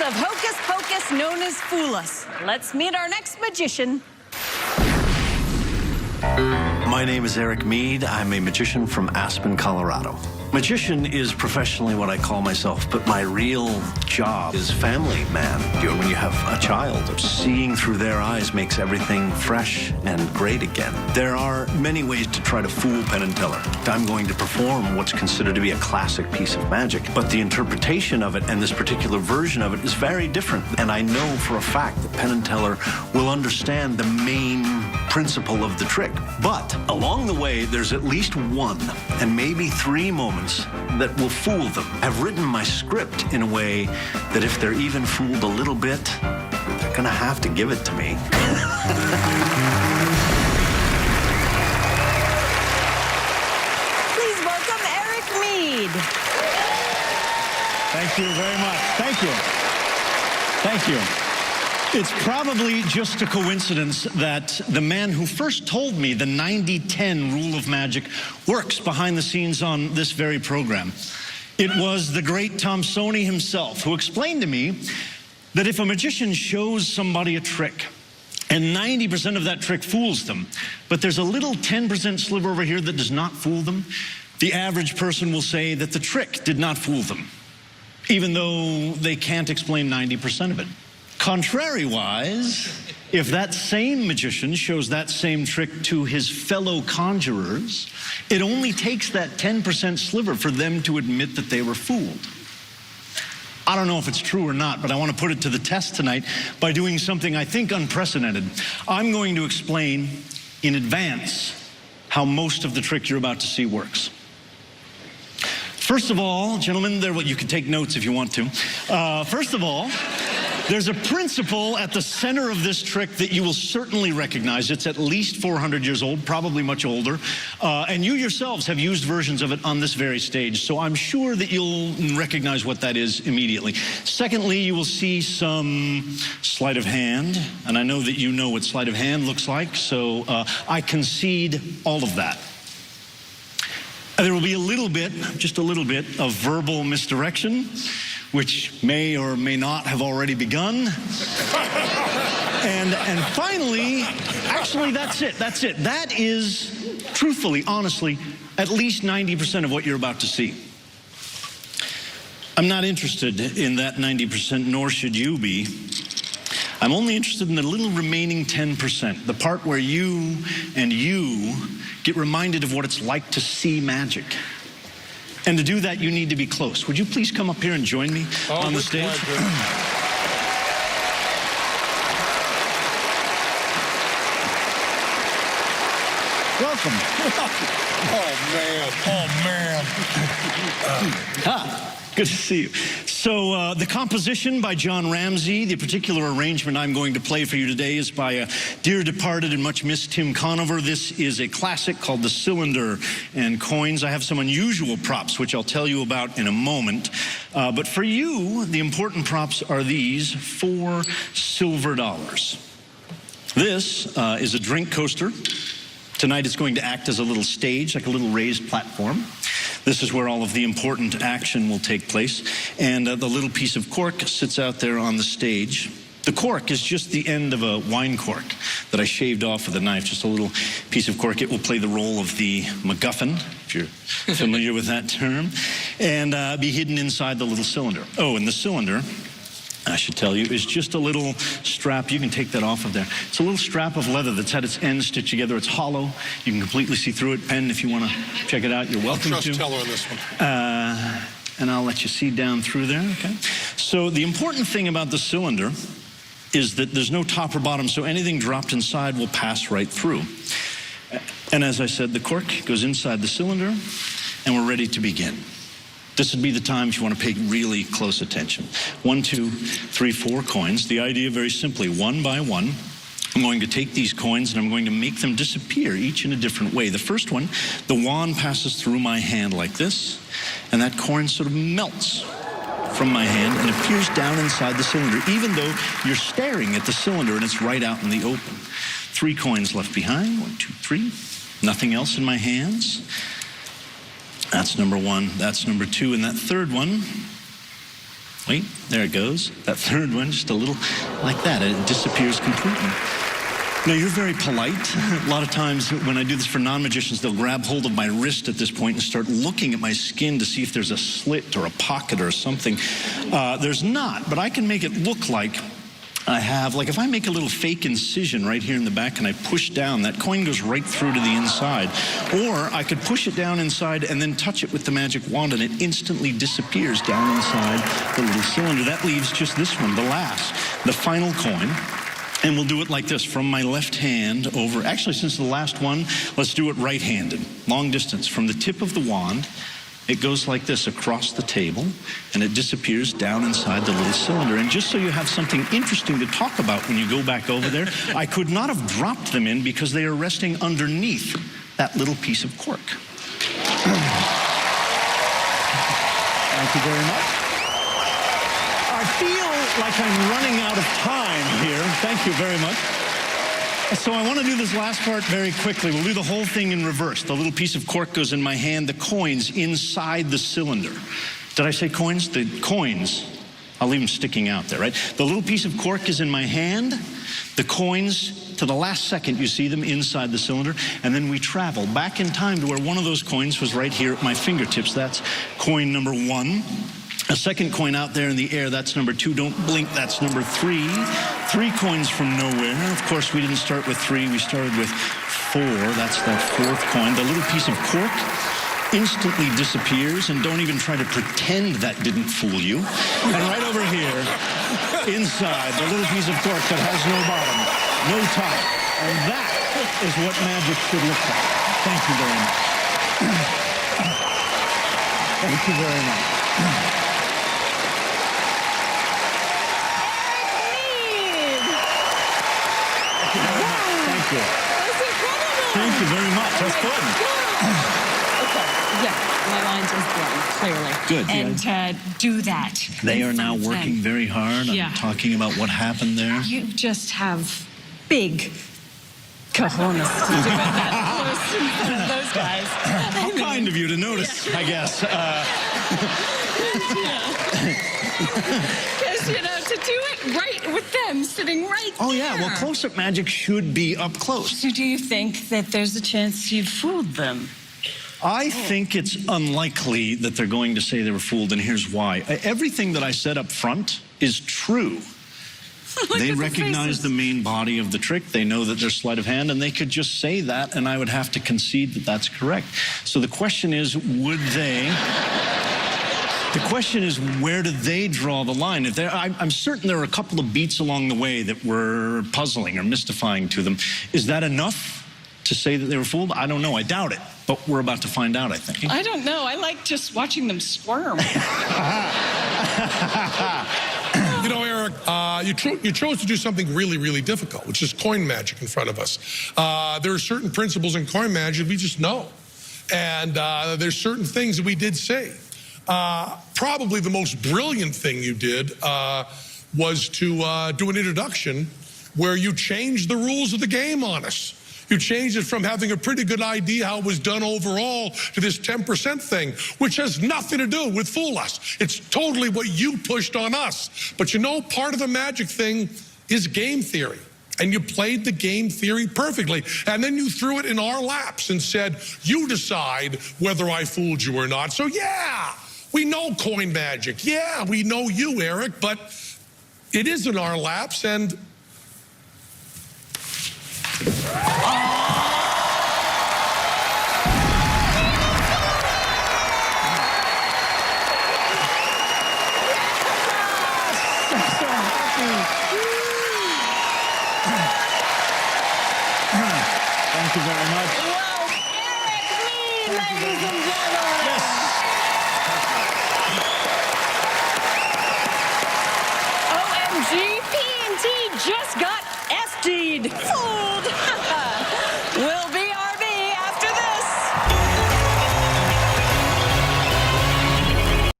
of Hocus Pocus known as Fool Us. Let's meet our next magician. My name is Eric Mead. I'm a magician from Aspen, Colorado. Magician is professionally what I call myself, but my real job is family man. When you have a child, seeing through their eyes makes everything fresh and great again. There are many ways to try to fool Penn and Teller. I'm going to perform what's considered to be a classic piece of magic, but the interpretation of it and this particular version of it is very different. And I know for a fact that Penn and Teller will understand the main principle of the trick. But along the way, there's at least one and maybe three moments that will fool them. I've written my script in a way that if they're even fooled a little bit, they're gonna have to give it to me. Please welcome Eric Mead. Thank you very much. Thank you. Thank you. It's probably just a coincidence that the man who first told me the 90-10 rule of magic works behind the scenes on this very program. It was the great Thompsoni himself who explained to me that if a magician shows somebody a trick and 90% of that trick fools them, but there's a little 10% sliver over here that does not fool them, the average person will say that the trick did not fool them, even though they can't explain 90% of it. Contrary-wise, if that same magician shows that same trick to his fellow conjurers, it only takes that 10% sliver for them to admit that they were fooled. I don't know if it's true or not, but I want to put it to the test tonight by doing something I think unprecedented. I'm going to explain in advance how most of the trick you're about to see works. First of all, gentlemen, you can take notes if you want to. First of all, there's a principle at the center of this trick that you will certainly recognize. It's at least 400 years old, probably much older. And you yourselves have used versions of it on this very stage, so I'm sure that you'll recognize what that is immediately. Secondly, you will see some sleight of hand, and I know that you know what sleight of hand looks like, so I concede all of that. There will be a little bit, just a little bit, of verbal misdirection, which may or may not have already begun. And finally, actually, that's it. That is, truthfully, honestly, at least 90% of what you're about to see. I'm not interested in that 90%, nor should you be. I'm only interested in the little remaining 10%, the part where you and you get reminded of what it's like to see magic. And to do that, you need to be close. Would you please come up here and join me on the stage? Welcome. Oh, man. Good to see you. So the composition by John Ramsey, the particular arrangement I'm going to play for you today is by a dear departed and much missed Tim Conover. This is a classic called The Cylinder and Coins. I have some unusual props, which I'll tell you about in a moment. But for you, the important props are these 4 silver dollars. This is a drink coaster. Tonight it's going to act as a little stage, like a little raised platform. This is where all of the important action will take place. And the little piece of cork sits out there on the stage. The cork is just the end of a wine cork that I shaved off with a knife, just a little piece of cork. It will play the role of the MacGuffin, if you're familiar with that term, and be hidden inside the little cylinder. Oh, and the cylinder, I should tell you, is just a little strap. You can take that off of there. It's a little strap of leather that's had its ends stitched together. It's hollow. You can completely see through it. Penn, if you want to check it out, you're welcome to. Trust Teller on this one. And I'll let you see down through there, okay? So the important thing about the cylinder is that there's no top or bottom, so anything dropped inside will pass right through. And as I said, the cork goes inside the cylinder, and we're ready to begin. This would be the time if you want to pay really close attention. 1, 2, 3, 4 coins. The idea, very simply, one by one, I'm going to take these coins and I'm going to make them disappear, each in a different way. The first one, the wand passes through my hand like this, and that coin sort of melts from my hand and appears down inside the cylinder, even though you're staring at the cylinder and it's right out in the open. 3 coins left behind. 1, 2, 3. Nothing else in my hands. That's number 1, that's number 2, and that third one Wait, there it goes. That third one, just a little like that. It disappears completely. Now, you're very polite. A lot of times when I do this for non-magicians, they'll grab hold of my wrist at this point and start looking at my skin to see if there's a slit or a pocket or something. There's not, but I can make it look like I have, like if I make a little fake incision right here in the back and I push down, that coin goes right through to the inside. Or I could push it down inside and then touch it with the magic wand and it instantly disappears down inside the little cylinder. That leaves just this one, the final coin. And we'll do it like this, from my left hand over, actually since the last one, let's do it right-handed, long distance. From the tip of the wand, it goes like this across the table, and it disappears down inside the little cylinder. And just so you have something interesting to talk about when you go back over there, I could not have dropped them in because they are resting underneath that little piece of cork. Thank you very much. I feel like I'm running out of time here. Thank you very much. So I want to do this last part very quickly. We'll do the whole thing in reverse. The little piece of cork goes in my hand, the coins inside the cylinder. Did I say coins? The coins, I'll leave them sticking out there, right? The little piece of cork is in my hand, the coins, to the last second you see them inside the cylinder, and then we travel back in time to where one of those coins was right here at my fingertips. That's coin number 1. A second coin out there in the air, that's number 2. Don't blink, that's number 3. 3 coins from nowhere. Of course, we didn't start with 3, we started with 4. That's that 4th coin. The little piece of cork instantly disappears, and don't even try to pretend that didn't fool you. And right over here, inside, the little piece of cork that has no bottom, no top. And that is what magic should look like. Thank you very much. Thank you very much. Thank you. That was incredible. Thank you very much. That's fun. Okay, yeah, my mind is blown, clearly. Good. And do that. They are now working very hard on talking about what happened there. You just have big cojones to do it that close in front of those guys. How kind of you to notice, I guess. Because, to do it right with them sitting right there. Oh, yeah. Well, close-up magic should be up close. So do you think that there's a chance you fooled them? I think it's unlikely that they're going to say they were fooled, and here's why. Everything that I said up front is true. They recognize the main body of the trick. They know that there's sleight of hand, and they could just say that, and I would have to concede that that's correct. So the question is, would they... The question is, where do they draw the line? If I'm certain there were a couple of beats along the way that were puzzling or mystifying to them. Is that enough to say that they were fooled? I don't know. I doubt it. But we're about to find out, I think. I don't know. I like just watching them squirm. Eric, you chose to do something really, really difficult, which is coin magic in front of us. There are certain principles in coin magic we just know. And there's certain things that we did say. Probably the most brilliant thing you did was to do an introduction where you changed the rules of the game on us. You changed it from having a pretty good idea how it was done overall to this 10% thing, which has nothing to do with Fool Us. It's totally what you pushed on us. But part of the magic thing is game theory. And you played the game theory perfectly. And then you threw it in our laps and said, you decide whether I fooled you or not. So yeah, we know coin magic. Yeah, we know you, Eric, but it is in our laps, and... Thank you very much. Well, Eric Mead, ladies and gentlemen. Yes. OMG, P&T just got